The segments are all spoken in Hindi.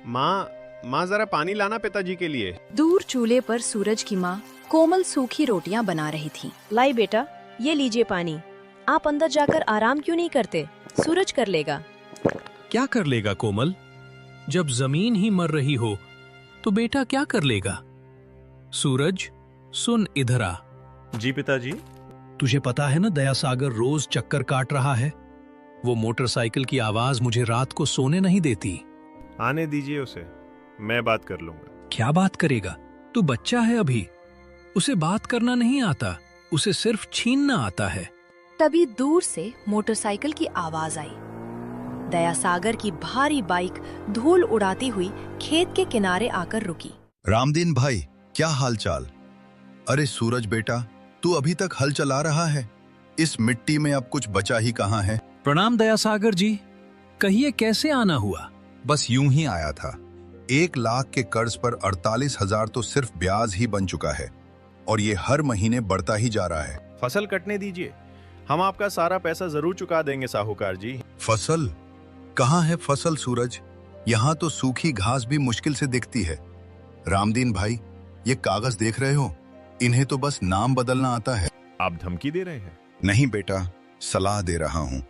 माँ जरा पानी लाना पिताजी के लिए। दूर चूल्हे पर सूरज की माँ कोमल सूखी रोटियां बना रही थी। लाई बेटा, ये लीजिए पानी। आप अंदर जाकर आराम क्यों नहीं करते? सूरज कर लेगा। क्या कर लेगा कोमल? जब जमीन ही मर रही हो तो बेटा क्या कर लेगा? सूरज, सुन इधर आ। जी पिताजी। तुझे पता है ना दया सागर रोज चक्कर काट रहा है। वो मोटरसाइकिल की आवाज मुझे रात को सोने नहीं देती। आने दीजिए उसे, मैं बात कर लूंगा। क्या बात करेगा? तू बच्चा है अभी, उसे बात करना नहीं आता, उसे सिर्फ छीनना आता है। तभी दूर से मोटरसाइकिल की आवाज आई। दया सागर की भारी बाइक धूल उड़ाती हुई खेत के किनारे आकर रुकी। रामदीन भाई, क्या हालचाल? अरे सूरज बेटा, तू अभी तक हल चला रहा है? इस मिट्टी में अब कुछ बचा ही कहाँ है? प्रणाम दया सागर जी, कहिए कैसे आना हुआ? बस यूं ही आया था। 1 लाख के कर्ज पर 48,000 तो सिर्फ ब्याज ही बन चुका है और ये हर महीने बढ़ता ही जा रहा है। फसल कटने दीजिए, हम आपका सारा पैसा जरूर चुका देंगे साहूकार जी। फसल? कहाँ है फसल सूरज? यहाँ तो सूखी घास भी मुश्किल से दिखती है। रामदीन भाई, ये कागज देख रहे हो? इन्हें तो बस नाम बदलना आता है। आप धमकी दे रहे हैं? नहीं बेटा, सलाह दे रहा हूँ।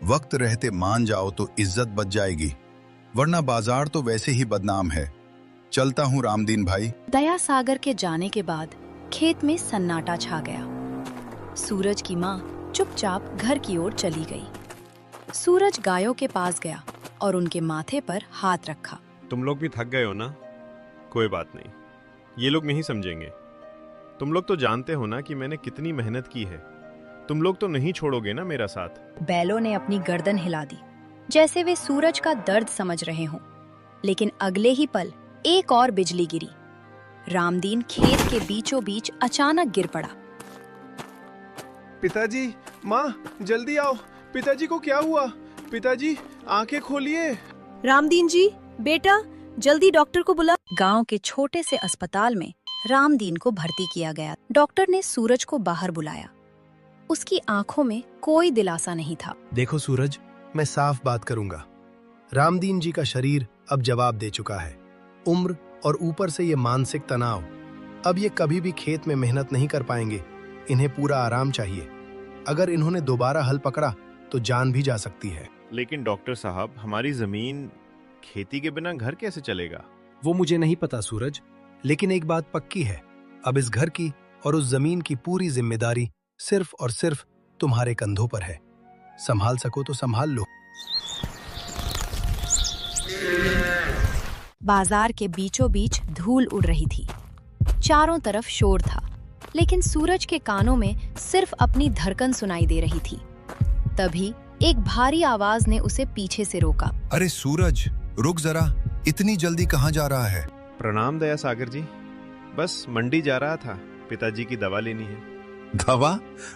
वक्त रहते मान जाओ तो इज्जत बच जाएगी, वरना बाजार तो वैसे ही बदनाम है। चलता हूँ रामदीन भाई। दया सागर के जाने के बाद खेत में सन्नाटा छा गया। सूरज की माँ चुपचाप घर की ओर चली गई। सूरज गायों के पास गया और उनके माथे पर हाथ रखा। तुम लोग भी थक गए हो ना? कोई बात नहीं, ये लोग नहीं समझेंगे। तुम लोग तो जानते हो ना कि मैंने कितनी मेहनत की है। तुम लोग तो नहीं छोड़ोगे ना मेरा साथ? बैलों ने अपनी गर्दन हिला दी, जैसे वे सूरज का दर्द समझ रहे हों। लेकिन अगले ही पल एक और बिजली गिरी। रामदीन खेत के बीचों बीच अचानक गिर पड़ा। पिताजी, माँ, जल्दी आओ। पिताजी को क्या हुआ? पिताजी, आंखें खोलिए। रामदीन जी, बेटा, जल्दी डॉक्टर को बुला। गांव के छोटे से अस्पताल में रामदीन को भर्ती किया गया। डॉक्टर ने सूरज को बाहर बुलाया। उसकी आंखों में कोई दिलासा नहीं था। देखो सूरज, मैं साफ बात करूंगा। रामदीन जी का शरीर अब जवाब दे चुका है। उम्र और ऊपर से ये मानसिक तनाव, अब ये कभी भी खेत में मेहनत नहीं कर पाएंगे। इन्हें पूरा आराम चाहिए। अगर इन्होंने दोबारा हल पकड़ा तो जान भी जा सकती है। लेकिन डॉक्टर साहब, हमारी जमीन, खेती के बिना घर कैसे चलेगा? वो मुझे नहीं पता सूरज, लेकिन एक बात पक्की है, अब इस घर की और उस जमीन की पूरी जिम्मेदारी सिर्फ और सिर्फ तुम्हारे कंधों पर है। संभाल सको तो संभाल लो। बाजार के बीचों बीच धूल उड़ रही थी। चारों तरफ शोर था, लेकिन सूरज के कानों में सिर्फ अपनी धड़कन सुनाई दे रही थी। तभी एक भारी आवाज ने उसे पीछे से रोका। अरे सूरज, रुक जरा, इतनी जल्दी कहाँ जा रहा है? प्रणाम दया सागर जी, बस मंडी जा रहा था, पिताजी की दवा लेनी है।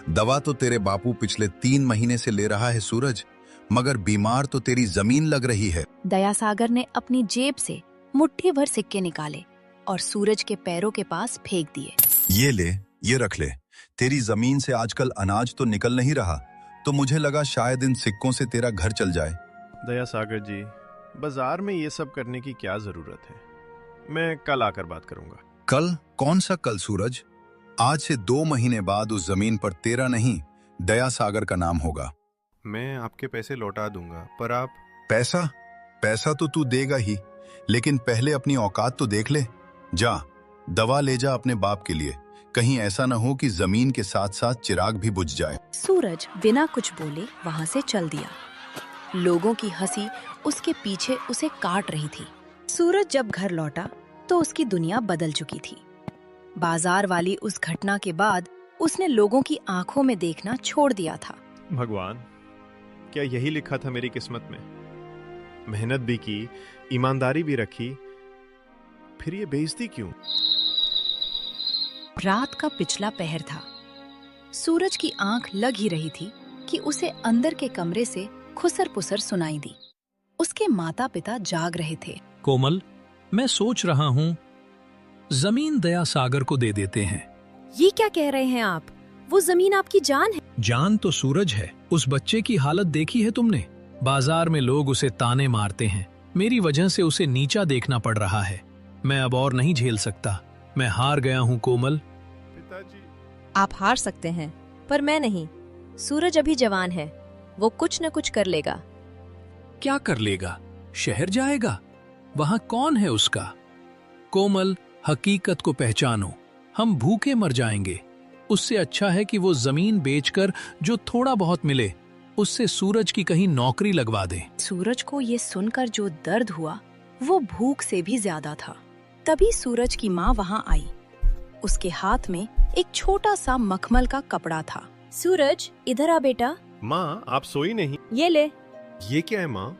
दवा तो तेरे बापू पिछले 3 महीने से ले रहा है सूरज, मगर बीमार तो तेरी जमीन लग रही है। दया सागर ने अपनी जेब से मुट्ठी भर सिक्के निकाले और सूरज के पैरों के पास फेंक दिए। ये ले, ये रख ले। तेरी जमीन से आजकल अनाज तो निकल नहीं रहा, तो मुझे लगा शायद इन सिक्कों से तेरा घर चल जाए। दया सागर जी, बाजार में ये सब करने की क्या जरूरत है? मैं कल आकर बात करूंगा। कल? कौन सा कल सूरज? आज से 2 महीने बाद उस जमीन पर तेरा नहीं, दया सागर का नाम होगा। मैं आपके पैसे लौटा दूंगा, पर आप... पैसा तो तू देगा ही, लेकिन पहले अपनी औकात तो देख ले। जा, दवा ले जा अपने बाप के लिए। कहीं ऐसा न हो कि जमीन के साथ साथ चिराग भी बुझ जाए। सूरज बिना कुछ बोले वहां से चल दिया। लोगों की हंसी उसके पीछे उसे काट रही थी। सूरज जब घर लौटा तो उसकी दुनिया बदल चुकी थी। बाजार वाली उस घटना के बाद उसने लोगों की आंखों में देखना छोड़ दिया था। भगवान, क्या यही लिखा था मेरी किस्मत में? मेहनत भी की, ईमानदारी भी रखी, फिर ये बेइज्जती क्यों? रात का पिछला पहर था। सूरज की आंख लग ही रही थी कि उसे अंदर के कमरे से खुसर पुसर सुनाई दी। उसके माता पिता जाग रहे थे। कोमल, मैं सोच रहा हूँ जमीन दया सागर को दे देते हैं। ये क्या कह रहे हैं आप? वो जमीन आपकी जान है। जान तो सूरज है। उस बच्चे की हालत देखी है तुमने? बाजार में लोग उसे ताने मारते हैं, मेरी वजह से उसे नीचा देखना पड़ रहा है। मैं अब और नहीं झेल सकता। मैं हार गया हूँ कोमल। पिताजी। आप हार सकते हैं, पर मैं नहीं। सूरज अभी जवान है, वो कुछ न कुछ कर लेगा। क्या कर लेगा? शहर जाएगा? वहां कौन है उसका? कोमल, हकीकत को पहचानो। हम भूखे मर जाएंगे। उससे अच्छा है कि वो जमीन बेचकर जो थोड़ा बहुत मिले उससे सूरज की कहीं नौकरी लगवा दे। सूरज को ये सुनकर जो दर्द हुआ वो भूख से भी ज्यादा था। तभी सूरज की माँ वहाँ आई। उसके हाथ में एक छोटा सा मखमल का कपड़ा था। सूरज, इधर आ बेटा। माँ, आप सोई नहीं? ये ले। ये क्या है माँ?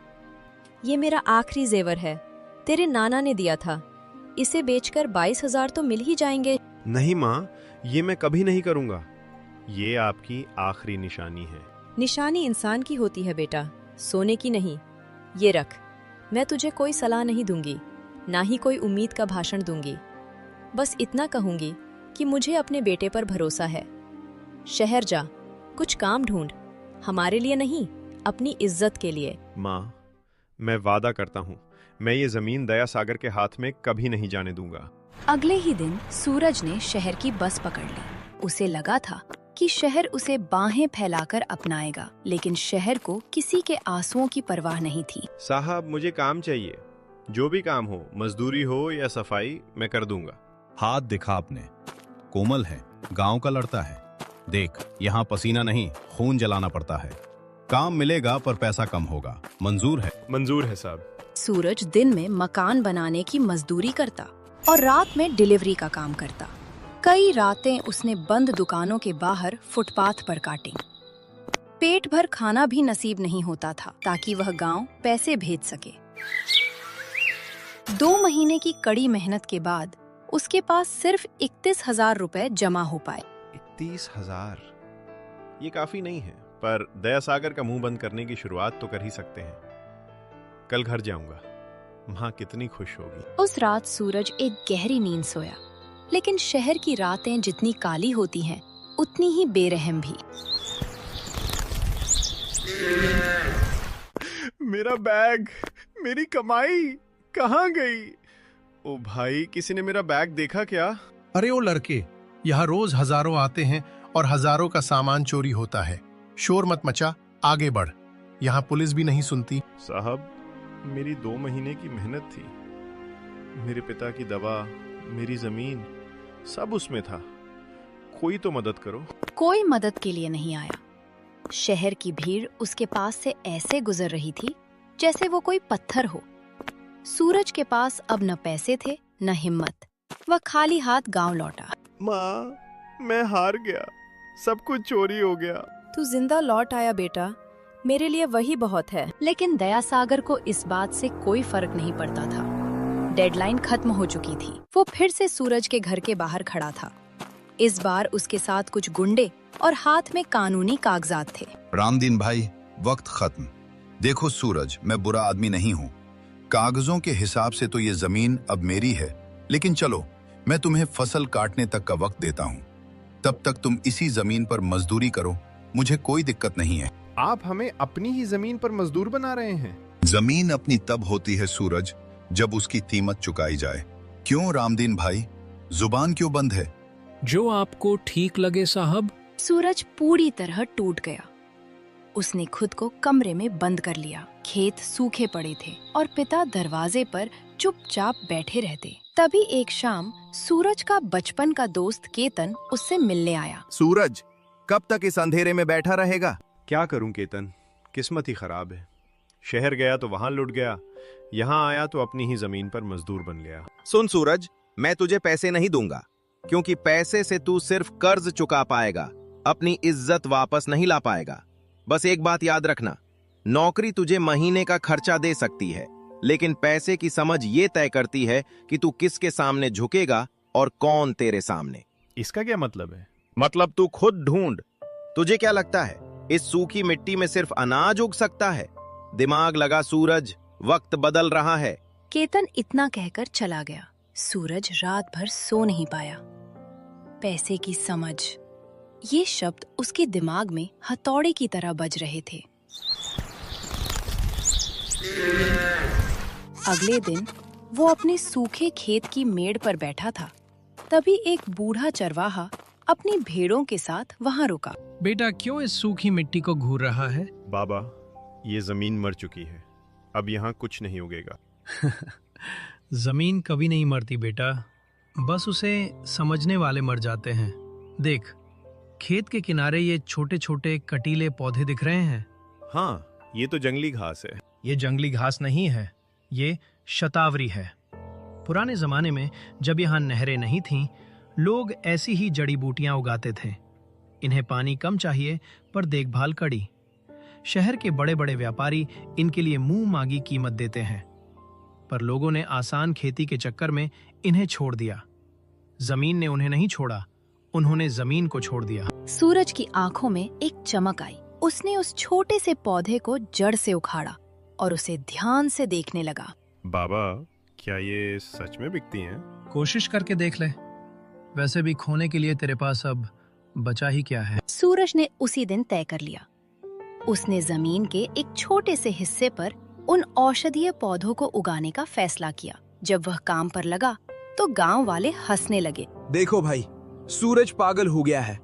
ये मेरा आखिरी जेवर है, तेरे नाना ने दिया था। इसे बेचकर 22,000 तो मिल ही जाएंगे। नहीं माँ, ये मैं कभी नहीं करूँगा। ये आपकी आखिरी निशानी है। निशानी इंसान की होती है बेटा, सोने की नहीं। ये रख। मैं तुझे कोई सलाह नहीं दूंगी, ना ही कोई उम्मीद का भाषण दूंगी। बस इतना कहूंगी कि मुझे अपने बेटे पर भरोसा है। शहर जा, कुछ काम ढूंढ, हमारे लिए नहीं, अपनी इज्जत के लिए। माँ, मैं वादा करता हूँ, मैं ये जमीन दया सागर के हाथ में कभी नहीं जाने दूंगा। अगले ही दिन सूरज ने शहर की बस पकड़ ली। उसे लगा था कि शहर उसे बाहें फैलाकर अपनाएगा, लेकिन शहर को किसी के आंसुओं की परवाह नहीं थी। साहब, मुझे काम चाहिए। जो भी काम हो, मजदूरी हो या सफाई, मैं कर दूंगा। हाथ दिखा अपने। कोमल है, गांव का लड़ता है। देख, यहाँ पसीना नहीं, खून जलाना पड़ता है। काम मिलेगा पर पैसा कम होगा। मंजूर है? मंजूर है साहब। सूरज दिन में मकान बनाने की मजदूरी करता और रात में डिलीवरी का काम करता। कई रातें उसने बंद दुकानों के बाहर फुटपाथ पर काटी। पेट भर खाना भी नसीब नहीं होता था ताकि वह गांव पैसे भेज सके। 2 महीने की कड़ी मेहनत के बाद उसके पास सिर्फ 31,000 रुपए जमा हो पाए। 31,000? ये काफी नहीं है, पर दया सागर का मुंह बंद करने की शुरुआत तो कर ही सकते हैं। कल घर जाऊंगा, माँ कितनी खुश होगी। उस रात सूरज एक गहरी नींद सोया, लेकिन शहर की रातें जितनी काली होती हैं, उतनी ही बेरहम भी। मेरा बैग, मेरी कमाई कहाँ गई? ओ भाई, किसी ने मेरा बैग देखा क्या? अरे ओ लड़के, यहाँ रोज हजारों आते हैं और हजारों का सामान चोरी होता है। शोर मत मचा, आगे बढ़। यहाँ पुलिस भी नहीं सुनती। साहब, मेरी 2 महीने की मेहनत थी। मेरे पिता की दवा, मेरी जमीन, सब उसमें था। कोई तो मदद करो। कोई मदद के लिए नहीं आया। शहर की भीड़ उसके पास से ऐसे गुजर रही थी जैसे वो कोई पत्थर हो। सूरज के पास अब न पैसे थे न हिम्मत। वह खाली हाथ गांव लौटा। माँ, मैं हार गया, सब कुछ चोरी हो गया। तू जिंदा लौट आया बेटा, मेरे लिए वही बहुत है। लेकिन दया सागर को इस बात से कोई फर्क नहीं पड़ता था। डेडलाइन खत्म हो चुकी थी। वो फिर से सूरज के घर के बाहर खड़ा था। इस बार उसके साथ कुछ गुंडे और हाथ में कानूनी कागजात थे। रामदीन भाई, वक्त खत्म। देखो सूरज, मैं बुरा आदमी नहीं हूँ। कागजों के हिसाब से तो ये जमीन अब मेरी है, लेकिन चलो, मैं तुम्हें फसल काटने तक का वक्त देता हूँ। तब तक तुम इसी जमीन पर मजदूरी करो, मुझे कोई दिक्कत नहीं है। आप हमें अपनी ही जमीन पर मजदूर बना रहे हैं। जमीन अपनी तब होती है सूरज, जब उसकी कीमत चुकाई जाए। क्यों रामदीन भाई, जुबान क्यों बंद है? जो आपको ठीक लगे साहब। सूरज पूरी तरह टूट गया। उसने खुद को कमरे में बंद कर लिया। खेत सूखे पड़े थे और पिता दरवाजे पर चुपचाप बैठे रहते। तभी एक शाम सूरज का बचपन का दोस्त केतन उससे मिलने आया। सूरज, कब तक इस अंधेरे में बैठा रहेगा? क्या करूं केतन, किस्मत ही खराब है। शहर गया तो वहां लुट गया, यहाँ आया तो अपनी ही जमीन पर मजदूर बन गया। सुन सूरज, मैं तुझे पैसे नहीं दूंगा, क्योंकि पैसे से तू सिर्फ कर्ज चुका पाएगा, अपनी इज्जत वापस नहीं ला पाएगा। बस एक बात याद रखना, नौकरी तुझे महीने का खर्चा दे सकती है, लेकिन पैसे की समझ ये तय करती है कि तू किसके सामने झुकेगा और कौन तेरे सामने। इसका क्या मतलब है? मतलब तू खुद ढूंढ। तुझे क्या लगता है इस सूखी मिट्टी में सिर्फ अनाज उग सकता है? दिमाग लगा सूरज, वक्त बदल रहा है। केतन इतना कहकर चला गया। सूरज रात भर सो नहीं पाया। पैसे की समझ, ये शब्द उसके दिमाग में हथौड़े की तरह बज रहे थे। अगले दिन वो अपने सूखे खेत की मेड़ पर बैठा था। तभी एक बूढ़ा चरवाहा अपनी भेड़ों के साथ वहां रुका। बेटा क्यों इस सूखी मिट्टी को घूर रहा है? बाबा, ये जमीन मर चुकी है, अब यहाँ कुछ नहीं उगेगा। जमीन कभी नहीं मरती बेटा, बस उसे समझने वाले मर जाते हैं। देख, खेत के किनारे ये छोटे छोटे कटीले पौधे दिख रहे हैं। हाँ, ये तो जंगली घास है। ये जंगली घास नहीं है, ये शतावरी है। पुराने जमाने में जब यहाँ नहरें नहीं थीं, लोग ऐसी ही जड़ी बूटियां उगाते थे। इन्हें पानी कम चाहिए पर देखभाल कड़ी। शहर के बड़े बड़े व्यापारी इनके लिए मुंह मांगी कीमत देते हैं, पर लोगों ने आसान खेती के चक्कर में इन्हें छोड़ दिया। जमीन ने उन्हें नहीं छोड़ा, उन्होंने जमीन को छोड़ दिया। सूरज की आंखों में एक चमक आई। उसने उस छोटे से पौधे को जड़ से उखाड़ा और उसे ध्यान से देखने लगा। बाबा, क्या ये सच में बिकती हैं? कोशिश करके देख ले, वैसे भी खोने के लिए तेरे पास अब बचा ही क्या है। सूरज ने उसी दिन तय कर लिया। उसने जमीन के एक छोटे से हिस्से पर उन औषधीय पौधों को उगाने का फैसला किया। जब वह काम पर लगा तो गांव वाले हंसने लगे। देखो भाई, सूरज पागल हो गया है,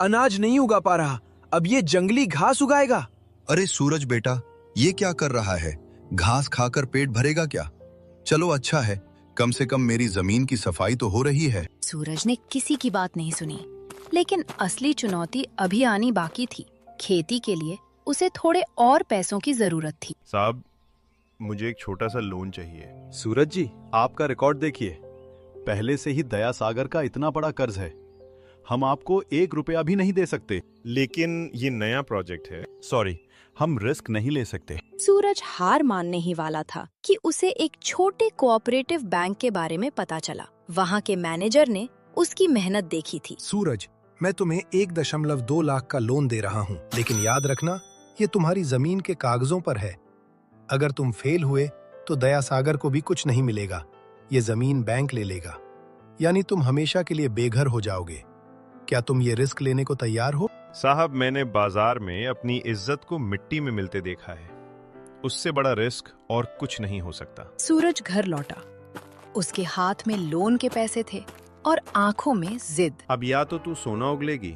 अनाज नहीं उगा पा रहा, अब ये जंगली घास उगाएगा। अरे सूरज बेटा, ये क्या कर रहा है? घास खाकर पेट भरेगा क्या? चलो अच्छा है, कम से कम मेरी जमीन की सफाई तो हो रही है। सूरज ने किसी की बात नहीं सुनी, लेकिन असली चुनौती अभी आनी बाकी थी। खेती के लिए उसे थोड़े और पैसों की जरूरत थी। साहब, मुझे एक छोटा सा लोन चाहिए। सूरज जी, आपका रिकॉर्ड देखिए, पहले से ही दया सागर का इतना बड़ा कर्ज है, हम आपको 1 रुपया भी नहीं दे सकते। लेकिन ये नया प्रोजेक्ट है। सॉरी, हम रिस्क नहीं ले सकते। सूरज हार मानने ही वाला था कि उसे एक छोटे कोऑपरेटिव बैंक के बारे में पता चला। वहाँ के मैनेजर ने उसकी मेहनत देखी थी। सूरज, मैं तुम्हें 1.2 लाख का लोन दे रहा हूँ, लेकिन याद रखना, ये तुम्हारी जमीन के कागजों पर है। अगर तुम फेल हुए तो दया सागर को भी कुछ नहीं मिलेगा, ये जमीन बैंक ले लेगा, यानी तुम हमेशा के लिए बेघर हो जाओगे। क्या तुम ये रिस्क लेने को तैयार हो? साहब, मैंने बाजार में अपनी इज्जत को मिट्टी में मिलते देखा है, उससे बड़ा रिस्क और कुछ नहीं हो सकता। सूरज घर लौटा। उसके हाथ में लोन के पैसे थे और आंखों में जिद। अब या तो तू सोना उगलेगी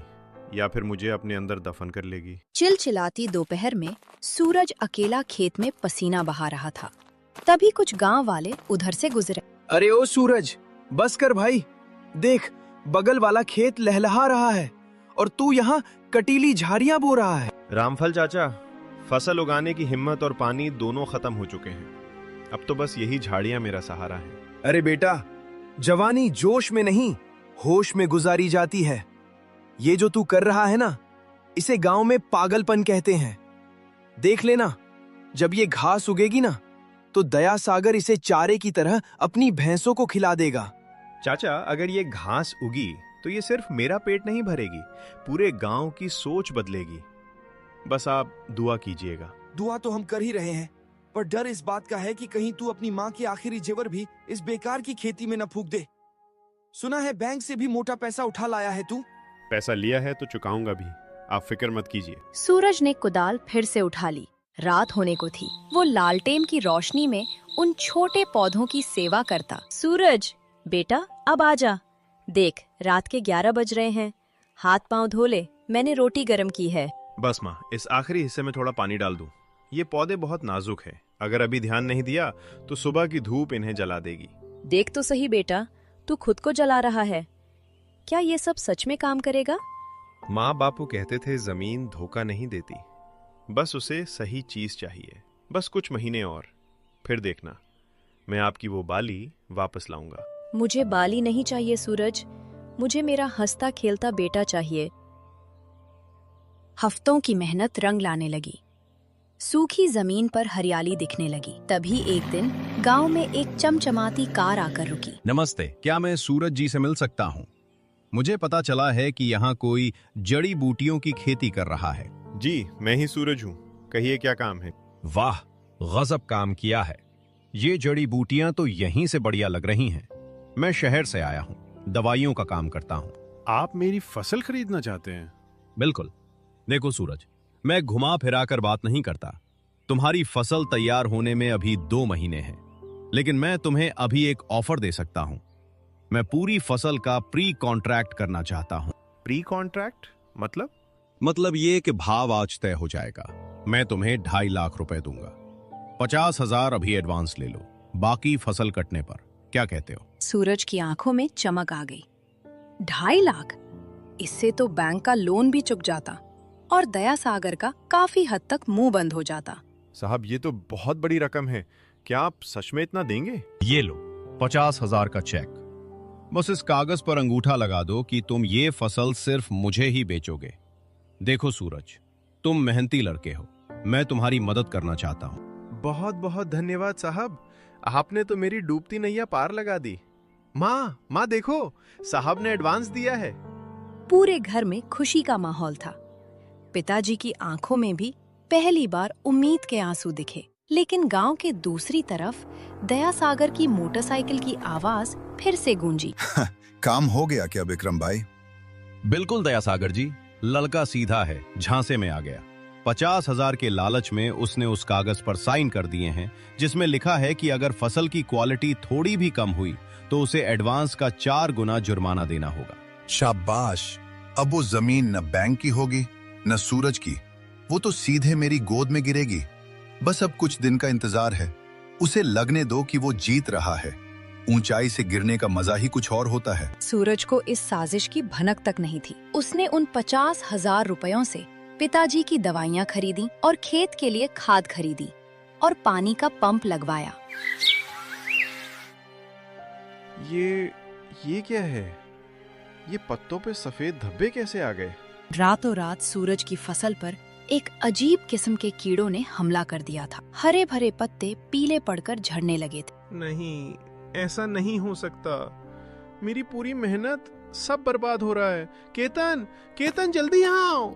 या फिर मुझे अपने अंदर दफन कर लेगी। चिलचिलाती दोपहर में सूरज अकेला खेत में पसीना बहा रहा था। तभी कुछ गांव वाले उधर से गुजरे। अरे ओ सूरज, बस कर भाई, देख बगल वाला खेत लहलहा रहा है और तू यहाँ कटीली झाड़ियाँ बो रहा है। रामफल चाचा, फसल उगाने की हिम्मत और पानी दोनों खत्म हो चुके हैं, अब तो बस यही झाड़ियाँ मेरा सहारा है। अरे बेटा, जवानी जोश में नहीं, होश में गुजारी जाती है। ये जो तू कर रहा है ना, इसे गांव में पागलपन कहते हैं। देख लेना, जब ये घास उगेगी ना, तो दया सागर इसे चारे की तरह अपनी भैंसों को खिला देगा। चाचा, अगर ये घास उगी तो ये सिर्फ मेरा पेट नहीं भरेगी, पूरे गांव की सोच बदलेगी। बस आप दुआ कीजिएगा। दुआ तो हम कर ही रहे हैं, पर डर इस बात का है कि कहीं तू अपनी माँ के आखिरी जेवर भी इस बेकार की खेती में न फूंक दे। सुना है बैंक से भी मोटा पैसा उठा लाया है तू। पैसा लिया है तो चुकाऊंगा भी, आप फिक्र मत कीजिए। सूरज ने कुदाल फिर से उठा ली। रात होने को थी। वो लालटेन की रोशनी में उन छोटे पौधों की सेवा करता। सूरज बेटा, अब आजा। देख, रात के 11 बज रहे हैं, हाथ पांव धो ले, मैंने रोटी गरम की है। बस माँ, इस आखिरी हिस्से में थोड़ा पानी डाल दूं। ये पौधे बहुत नाजुक हैं, अगर अभी ध्यान नहीं दिया तो सुबह की धूप इन्हें जला देगी। देख तो सही बेटा, तू खुद को जला रहा है। क्या ये सब सच में काम करेगा? माँ बापू कहते थे जमीन धोखा नहीं देती, बस उसे सही चीज चाहिए। बस कुछ महीने और, फिर देखना मैं आपकी वो बाली वापस लाऊंगा। मुझे बाली नहीं चाहिए सूरज, मुझे मेरा हंसता खेलता बेटा चाहिए। हफ्तों की मेहनत रंग लाने लगी। सूखी जमीन पर हरियाली दिखने लगी। तभी एक दिन गांव में एक चमचमाती कार आकर रुकी। नमस्ते, क्या मैं सूरज जी से मिल सकता हूँ? मुझे पता चला है कि यहाँ कोई जड़ी बूटियों की खेती कर रहा है। जी, मैं ही सूरज हूँ, कहिए क्या काम है। वाह, गजब काम किया है। ये जड़ी बूटियां तो यहीं से बढ़िया लग रही हैं। मैं शहर से आया हूँ, दवाइयों का काम करता हूँ। आप मेरी फसल खरीदना चाहते हैं? बिल्कुल। देखो सूरज, मैं घुमा फिरा कर बात नहीं करता। तुम्हारी फसल तैयार होने में अभी 2 महीने हैं। लेकिन मैं तुम्हें अभी एक ऑफर दे सकता हूं। मैं पूरी फसल का प्री कॉन्ट्रैक्ट करना चाहता हूं। प्री कॉन्ट्रैक्ट मतलब ये कि भाव आज तय हो जाएगा। मैं तुम्हें 2.5 लाख रुपए दूंगा। 50,000 अभी एडवांस ले लो, बाकी फसल कटने पर। क्या कहते हो? सूरज की आंखों में चमक आ गई। 2.5 लाख? इससे तो बैंक का लोन भी चुक जाता और दया सागर का काफी हद तक मुंह बंद हो जाता। साहब, ये तो बहुत बड़ी रकम है। क्या आप सच में इतना देंगे? ये लो 50,000 का चेक। बस इस कागज पर अंगूठा लगा दो कि तुम ये फसल सिर्फ मुझे ही बेचोगे। देखो सूरज, तुम मेहनती लड़के हो, मैं तुम्हारी मदद करना चाहता हूँ। बहुत बहुत धन्यवाद साहब, आपने तो मेरी डूबती नैया पार लगा दी। माँ देखो, साहब ने एडवांस दिया है। पूरे घर में खुशी का माहौल था। पिताजी की आंखों में भी पहली बार उम्मीद के आंसू दिखे। लेकिन गांव के दूसरी तरफ दया सागर की मोटरसाइकिल की आवाज फिर से गूंजी। काम हो गया क्या विक्रम भाई? बिल्कुल दया सागर जी, लड़का सीधा है, झांसे में आ गया। 50,000 के लालच में उसने उस कागज पर साइन कर दिए हैं जिसमें लिखा है कि अगर फसल की क्वालिटी थोड़ी भी कम हुई तो उसे एडवांस का 4 गुना जुर्माना देना होगा। शाबाश। अब वो जमीन न बैंक की होगी न सूरज की, वो तो सीधे मेरी गोद में गिरेगी। बस अब कुछ दिन का इंतजार है। उसे लगने दो कि वो जीत रहा है। ऊंचाई से गिरने का मजा ही कुछ और होता है। सूरज को इस साजिश की भनक तक नहीं थी। उसने उन 50,000 रुपयों से पिताजी की दवाइयाँ खरीदी और खेत के लिए खाद खरीदी और पानी का पंप लगवाया। ये क्या है? ये पत्तों पे सफेद धब्बे कैसे आ गए? रातों रात सूरज की फसल पर एक अजीब किस्म के कीड़ों ने हमला कर दिया था। हरे भरे पत्ते पीले पड़कर झड़ने लगे थे। नहीं, ऐसा नहीं हो सकता। मेरी पूरी मेहनत सब बर्बाद हो रहा है। केतन जल्दी यहाँ आओ।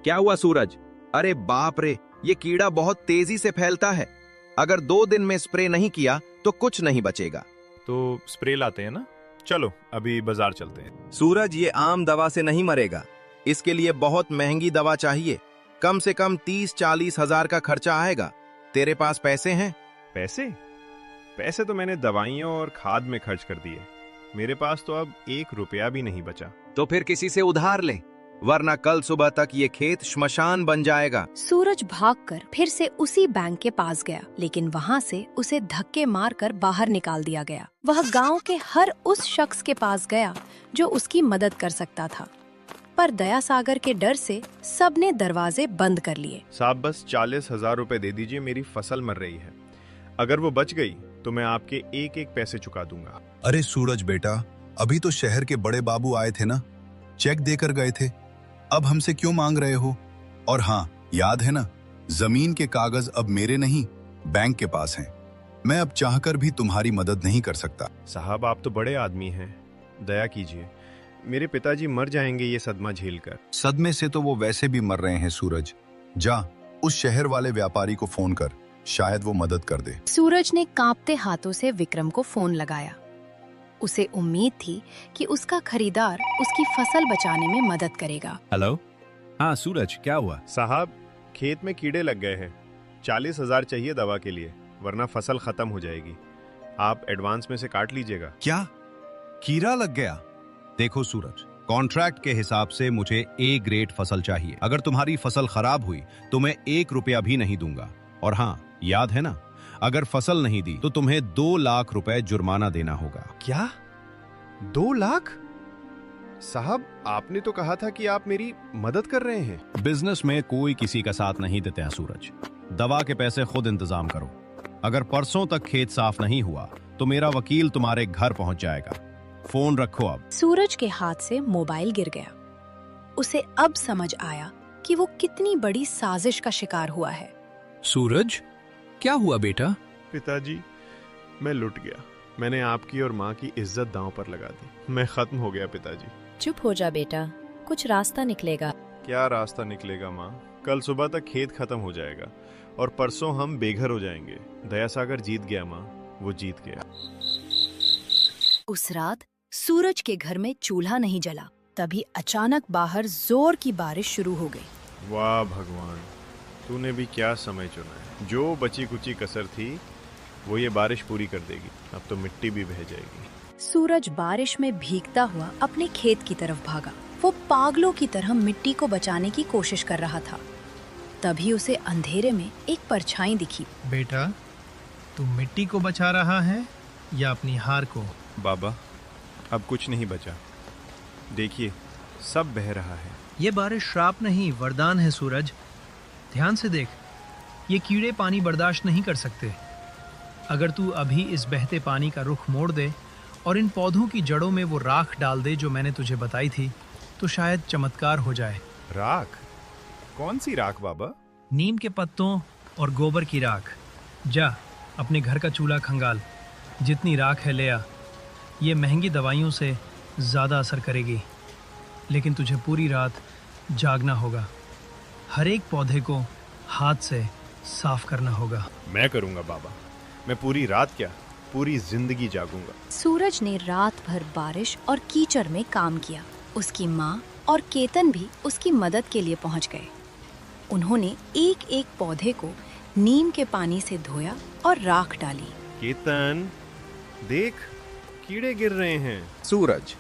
क्या हुआ सूरज? अरे बाप रे, ये कीड़ा बहुत तेजी से फैलता है। अगर 2 दिन में स्प्रे नहीं किया तो कुछ नहीं बचेगा। तो स्प्रे लाते हैं ना? चलो अभी बाजार चलते हैं। सूरज, ये आम दवा से नहीं मरेगा। इसके लिए बहुत महंगी दवा चाहिए। कम से कम 30-40 हजार का खर्चा आएगा। तेरे पास पैसे हैं? पैसे तो मैंने दवाइयों और खाद में खर्च कर दिए। मेरे पास तो अब 1 रुपया भी नहीं बचा। तो फिर किसी से उधार ले, वरना कल सुबह तक ये खेत श्मशान बन जाएगा। सूरज भागकर फिर से उसी बैंक के पास गया, लेकिन वहाँ से उसे धक्के मारकर बाहर निकाल दिया गया। वह गांव के हर उस शख्स के पास गया जो उसकी मदद कर सकता था, पर दया सागर के डर से सबने दरवाजे बंद कर लिए। साहब, बस 40,000 रुपए दे दीजिए, मेरी फसल मर रही है। अगर वो बच गई तो मैं आपके एक पैसे चुका दूंगा। अरे सूरज बेटा, अभी तो शहर के बड़े बाबू आए थे ना, चेक देकर गए थे। अब हमसे क्यों मांग रहे हो? और हाँ, याद है ना, जमीन के कागज अब मेरे नहीं, बैंक के पास हैं। मैं अब चाहकर भी तुम्हारी मदद नहीं कर सकता। साहब, आप तो बड़े आदमी हैं, दया कीजिए। मेरे पिताजी मर जाएंगे ये सदमा झेलकर। सदमे से तो वो वैसे भी मर रहे हैं सूरज। जा, उस शहर वाले व्यापारी को फोन कर, शायद वो मदद कर दे। सूरज ने कांपते हाथों से विक्रम को फोन लगाया। उसे उम्मीद थी कि उसका खरीदार उसकी फसल बचाने में मदद करेगा। हेलो, हाँ सूरज, क्या हुआ? साहब, खेत में कीड़े लग गए हैं। 40,000 चाहिए दवा के लिए, वरना फसल खत्म हो जाएगी। आप एडवांस में से काट लीजिएगा। क्या कीड़ा लग गया? देखो सूरज, कॉन्ट्रैक्ट के हिसाब से मुझे A ग्रेड फसल चाहिए। अगर तुम्हारी फसल खराब हुई तो मैं 1 रुपया भी नहीं दूंगा। और हाँ, याद है ना, अगर फसल नहीं दी तो तुम्हें 2 लाख रुपए जुर्माना देना होगा। क्या? 2 लाख? साहब, आपने तो कहा था कि आप मेरी मदद कर रहे हैं। बिजनेस में कोई किसी का साथ नहीं देते हैं सूरज। दवा के पैसे खुद इंतजाम करो। अगर परसों तक खेत साफ नहीं हुआ तो मेरा वकील तुम्हारे घर पहुंच जाएगा। फोन रखो अब। सूरज के हाथ से मोबाइल गिर गया। उसे अब समझ आया कि वो कितनी बड़ी साजिश का शिकार हुआ है। सूरज, क्या हुआ बेटा? पिताजी, मैं लुट गया। मैंने आपकी और माँ की इज्जत दांव पर लगा दी। मैं खत्म हो गया पिताजी। चुप हो जा बेटा, कुछ रास्ता निकलेगा। क्या रास्ता निकलेगा माँ? कल सुबह तक खेत खत्म हो जाएगा और परसों हम बेघर हो जाएंगे। दया सागर जीत गया माँ, वो जीत गया। उस रात सूरज के घर में चूल्हा नहीं जला। तभी अचानक बाहर जोर की बारिश शुरू हो गई। वाह भगवान, तूने भी क्या समय चुना है। जो बची कुची कसर थी वो ये बारिश पूरी कर देगी। अब तो मिट्टी भी बह जाएगी। सूरज बारिश में भीगता हुआ अपने खेत की तरफ भागा। वो पागलों की तरह मिट्टी को बचाने की कोशिश कर रहा था। तभी उसे अंधेरे में एक परछाई दिखी। बेटा, तू मिट्टी को बचा रहा है या अपनी हार को? बाबा, अब कुछ नहीं बचा। देखिए, सब बह रहा है। ये बारिश श्राप नहीं, वरदान है सूरज। ध्यान से देख, ये कीड़े पानी बर्दाश्त नहीं कर सकते। अगर तू अभी इस बहते पानी का रुख मोड़ दे और इन पौधों की जड़ों में वो राख डाल दे जो मैंने तुझे बताई थी, तो शायद चमत्कार हो जाए। राख? कौन सी राख बाबा? नीम के पत्तों और गोबर की राख। जा, अपने घर का चूल्हा खंगाल, जितनी राख है ले आ। ये महंगी दवाइयों से ज़्यादा असर करेगी, लेकिन तुझे पूरी रात जागना होगा। हर एक पौधे को हाथ से साफ करना होगा। मैं करूंगा बाबा। मैं पूरी रात क्या, पूरी जिंदगी जागूंगा। सूरज ने रात भर बारिश और कीचड़ में काम किया। उसकी माँ और केतन भी उसकी मदद के लिए पहुंच गए। उन्होंने एक एक पौधे को नीम के पानी से धोया और राख डाली। केतन, देख, कीड़े गिर रहे हैं। सूरज,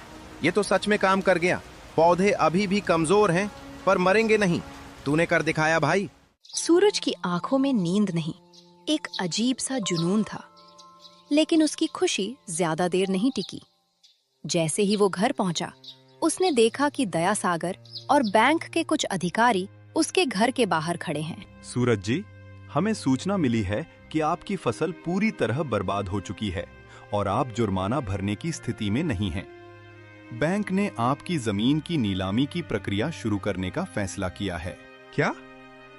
ये तो सच में काम कर गया। पौधे अभी भी कमजोर हैं, पर मरेंगे नहीं। तूने कर दिखाया भाई। सूरज की आंखों में नींद नहीं, एक अजीब सा जुनून था। लेकिन उसकी खुशी ज्यादा देर नहीं टिकी। जैसे ही वो घर पहुंचा, उसने देखा कि दया सागर और बैंक के कुछ अधिकारी उसके घर के बाहर खड़े हैं। सूरज जी, हमें सूचना मिली है कि आपकी फसल पूरी तरह बर्बाद हो चुकी है और आप जुर्माना भरने की स्थिति में नहीं हैं। बैंक ने आपकी जमीन की नीलामी की प्रक्रिया शुरू करने का फैसला किया है। क्या?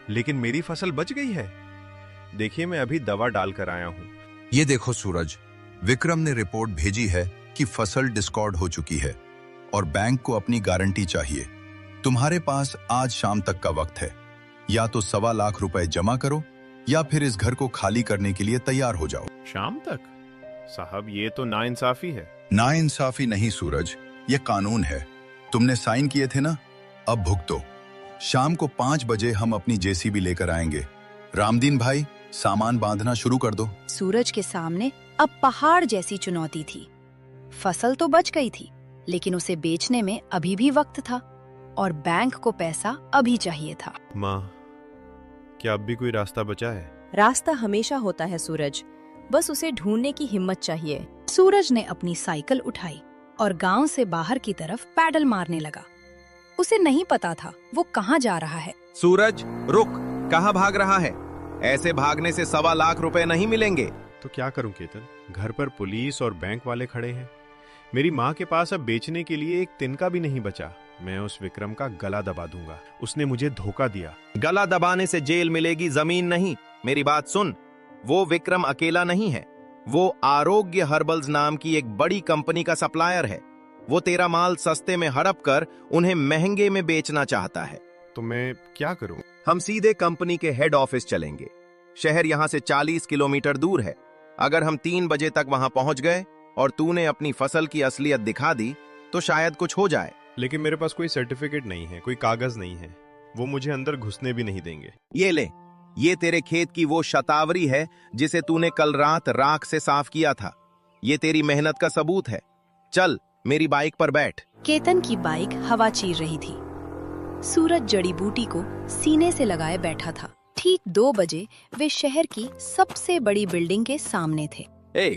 लेकिन मेरी फसल बच गई है। देखिए, मैं अभी दवा डालकर आया हूँ। ये देखो सूरज, विक्रम ने रिपोर्ट भेजी है कि फसल डिस्कॉर्ड हो चुकी है और बैंक को अपनी गारंटी चाहिए। तुम्हारे पास आज शाम तक का वक्त है। या तो 1.25 लाख रुपए जमा करो या फिर इस घर को खाली करने के लिए तैयार हो जाओ। शाम तक? साहब, ये तो नाइंसाफी है। नाइंसाफी नहीं सूरज, ये कानून है। तुमने साइन किए थे ना, अब भुगतो। शाम को 5 बजे हम अपनी जेसीबी लेकर आएंगे। रामदीन भाई, सामान बांधना शुरू कर दो। सूरज के सामने अब पहाड़ जैसी चुनौती थी। फसल तो बच गई थी, लेकिन उसे बेचने में अभी भी वक्त था और बैंक को पैसा अभी चाहिए था। माँ, क्या अब भी कोई रास्ता बचा है? रास्ता हमेशा होता है सूरज, बस उसे ढूंढने की हिम्मत चाहिए। सूरज ने अपनी साइकिल उठाई और गांव से बाहर की तरफ पैडल मारने लगा। उसे नहीं पता था वो कहाँ जा रहा है। सूरज, रुक, कहाँ भाग रहा है? ऐसे भागने से 1.25 लाख रुपए नहीं मिलेंगे। तो क्या करूं केतन? घर पर पुलिस और बैंक वाले खड़े हैं। मेरी माँ के पास अब बेचने के लिए एक तिनका भी नहीं बचा। मैं उस विक्रम का गला दबा दूंगा। उसने मुझे धोखा दिया। गला दबाने से जेल मिलेगी, जमीन नहीं। मेरी बात सुन, वो विक्रम अकेला नहीं है। वो आरोग्य हर्बल्स नाम की एक बड़ी कंपनी का सप्लायर है। वो तेरा माल सस्ते में हड़प कर उन्हें महंगे में बेचना चाहता है। तो मैं क्या करूं? हम सीधे कंपनी के हेड ऑफिस चलेंगे। शहर यहाँ से 40 किलोमीटर दूर है। अगर हम 3 बजे तक वहां पहुंच गए और तूने अपनी फसल की असलियत दिखा दी तो शायद कुछ हो जाए। लेकिन मेरे पास कोई सर्टिफिकेट नहीं है, कोई कागज नहीं है। वो मुझे अंदर घुसने भी नहीं देंगे। ये ले, ये तेरे खेत की वो शतावरी है जिसे तूने कल रात राख से साफ किया था। ये तेरी मेहनत का सबूत है। चल, मेरी बाइक पर बैठ। केतन की बाइक हवा चीर रही थी। सूरज जड़ी बूटी को सीने से लगाए बैठा था। ठीक 2 बजे वे शहर की सबसे बड़ी बिल्डिंग के सामने थे।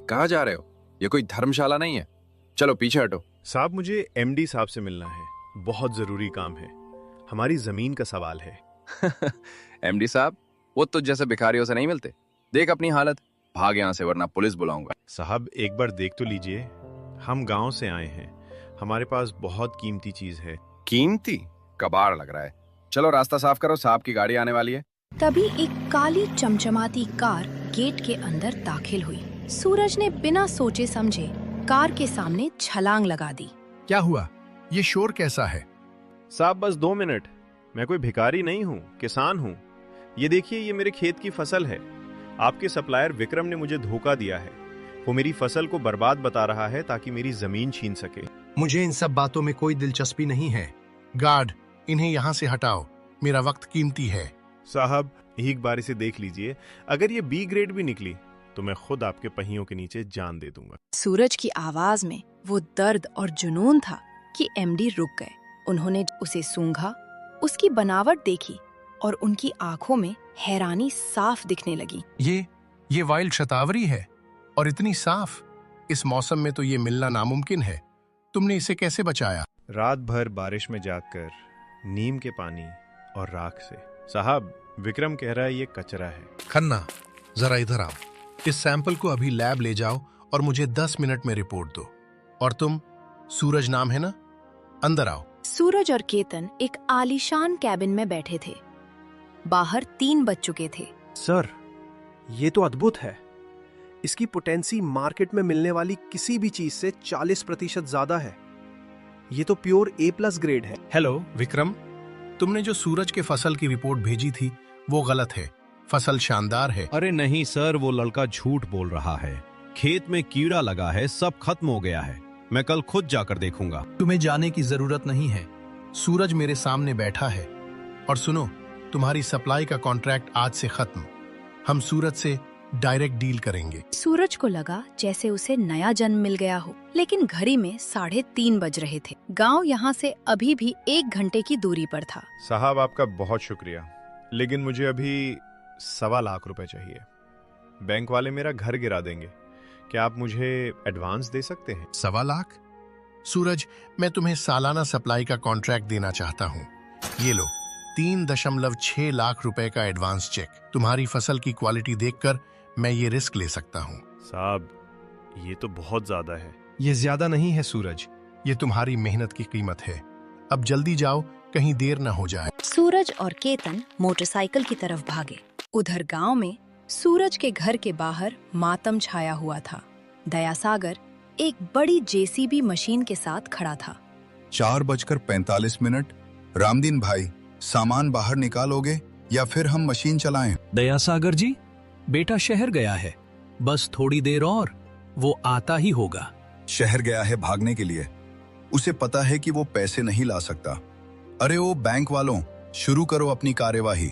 कहाँ जा रहे हो? ये कोई धर्मशाला नहीं है। चलो पीछे हटो। साहब, मुझे एमडी साहब से मिलना है। बहुत जरूरी काम है। हमारी जमीन का सवाल है। एमडी साहब, वो तो जैसे भिखारियों से नहीं मिलते। देख अपनी हालत, भाग यहाँ से वरना पुलिस बुलाऊंगा। साहब, एक बार देख तो लीजिए। हम गांव से आए हैं। हमारे पास बहुत कीमती चीज है। कीमती? कबाड़ लग रहा है। चलो रास्ता साफ करो, साहब की गाड़ी आने वाली है। तभी एक काली चमचमाती कार गेट के अंदर दाखिल हुई। सूरज ने बिना सोचे समझे कार के सामने छलांग लगा दी। क्या हुआ? ये शोर कैसा है? साहब, बस 2 मिनट। मैं कोई भिखारी नहीं हूँ, किसान हूँ। ये देखिए, ये मेरे खेत की फसल है। आपके सप्लायर विक्रम ने मुझे धोखा दिया है। वो मेरी फसल को बर्बाद बता रहा है ताकि मेरी जमीन छीन सके। मुझे इन सब बातों में कोई दिलचस्पी नहीं है। गार्ड, इन्हें यहाँ से हटाओ। मेरा वक्त कीमती है। साहब, एक बार इसे देख लीजिए, अगर ये बी ग्रेड भी निकली तो मैं खुद आपके पहियों के नीचे जान दे दूंगा। सूरज की आवाज में वो दर्द और जुनून था कि एमडी रुक गए। उन्होंने उसे सूंघा, उसकी बनावट देखी और उनकी आंखों में हैरानी साफ दिखने लगी। ये वाइल्ड शतावरी है और इतनी साफ। इस मौसम में तो ये मिलना नामुमकिन है। तुमने इसे कैसे बचाया? रात भर बारिश में जागकर, नीम के पानी और राख से। साहब, विक्रम कह रहा है ये कचरा है। खन्ना, जरा इधर आओ। इस सैंपल को अभी लैब ले जाओ और मुझे 10 मिनट में रिपोर्ट दो। और तुम, सूरज नाम है ना? अंदर आओ। सूरज और केतन एक आलीशान कैबिन में बैठे थे। बाहर 3 बज चुके थे। सर, ये तो अद्भुत है। इसकी पोटेंसी मार्केट में मिलने वाली किसी भी चीज से 40% ज्यादा है। ये तो प्योर A+ ग्रेड है। हेलो विक्रम, तुमने जो सूरज के फसल की रिपोर्ट भेजी थी वो गलत है। फसल शानदार है। अरे नहीं सर, वो लड़का झूठ बोल रहा है। खेत में कीड़ा लगा है, सब खत्म हो गया है। मैं कल खुद जाकर देखूंगा। तुम्हें जाने की जरूरत नहीं है। सूरज मेरे सामने बैठा है। और सुनो, तुम्हारी सप्लाई का कॉन्ट्रैक्ट आज से खत्म। हम सूरज से डायरेक्ट डील करेंगे। सूरज को लगा जैसे उसे नया जन्म मिल गया हो, लेकिन घड़ी में 3:30 बज रहे थे। गांव यहाँ से अभी भी 1 घंटे की दूरी पर था। साहब, आपका बहुत शुक्रिया, लेकिन मुझे अभी 1.25 लाख रुपए चाहिए। बैंक वाले मेरा घर गिरा देंगे। क्या आप मुझे एडवांस दे सकते हैं? 1.25 लाख? सूरज, मैं तुम्हें सालाना सप्लाई का कॉन्ट्रैक्ट देना चाहता हूँ। ये लो, 3.6 लाख रुपए का एडवांस चेक। तुम्हारी फसल की क्वालिटी देखकर मैं ये रिस्क ले सकता हूँ। साहब, ये तो बहुत ज्यादा है। ये ज्यादा नहीं है सूरज, ये तुम्हारी मेहनत की कीमत है। अब जल्दी जाओ, कहीं देर न हो जाए। सूरज और केतन मोटरसाइकिल की तरफ भागे। उधर गांव में सूरज के घर के बाहर मातम छाया हुआ था। दयासागर एक बड़ी जेसीबी मशीन के साथ खड़ा था। 4:45। रामदीन भाई, सामान बाहर निकालोगे या फिर हम मशीन चलाएं? दयासागर जी, बेटा शहर गया है, बस थोड़ी देर और वो आता ही होगा। शहर गया है भागने के लिए। उसे पता है कि वो पैसे नहीं ला सकता। अरे ओ बैंक वालों, शुरू करो अपनी कार्यवाही।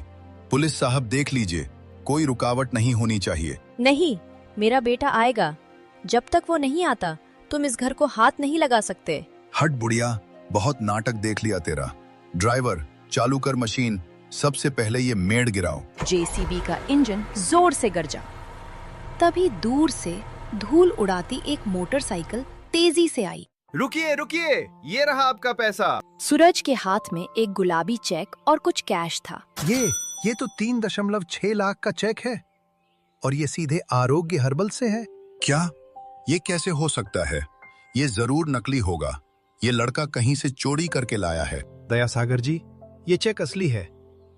पुलिस साहब देख लीजिए, कोई रुकावट नहीं होनी चाहिए। नहीं, मेरा बेटा आएगा। जब तक वो नहीं आता तुम इस घर को हाथ नहीं लगा सकते। हट बुढ़िया, बहुत नाटक देख लिया तेरा। ड्राइवर, चालू कर मशीन। सबसे पहले ये मेड़ गिराओ। जेसीबी का इंजन जोर से गरजा। तभी दूर से धूल उड़ाती एक मोटरसाइकिल तेजी से आई। रुकिए रुकिए, ये रहा आपका पैसा। सूरज के हाथ में एक गुलाबी चेक और कुछ कैश था। ये तो 3.6 लाख का चेक है और ये सीधे आरोग्य हर्बल से है। क्या? ये कैसे हो सकता है? ये जरूर नकली होगा। ये लड़का कहीं से चोरी करके लाया है। दयासागर जी, ये चेक असली है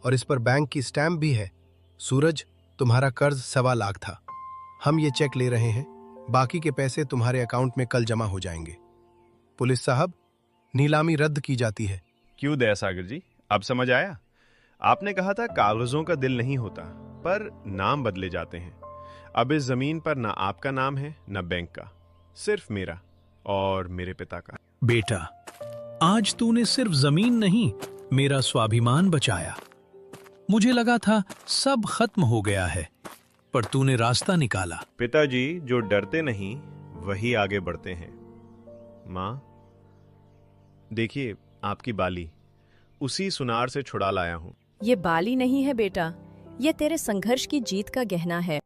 और इस पर बैंक की स्टैम्प भी है। सूरज, तुम्हारा कर्ज 1.25 लाख था। हम ये चेक ले रहे हैं। बाकी के पैसे तुम्हारे अकाउंट में कल जमा हो जाएंगे। पुलिस साहब, नीलामी रद्द की जाती है। क्यों दयासागर जी, अब समझ आया? आपने कहा था कागजों का दिल नहीं होता, पर नाम बदले जाते हैं। अब इस जमीन पर ना आपका नाम है ना बैंक का, सिर्फ मेरा और मेरे पिता का। बेटा, आज तूने सिर्फ जमीन नहीं, मेरा स्वाभिमान बचाया। मुझे लगा था सब खत्म हो गया है, पर तूने रास्ता निकाला। पिताजी जो डरते नहीं वही आगे बढ़ते हैं। माँ, देखिए आपकी बाली, उसी सुनार से छुड़ा लाया हूँ। ये बाली नहीं है बेटा, ये तेरे संघर्ष की जीत का गहना है।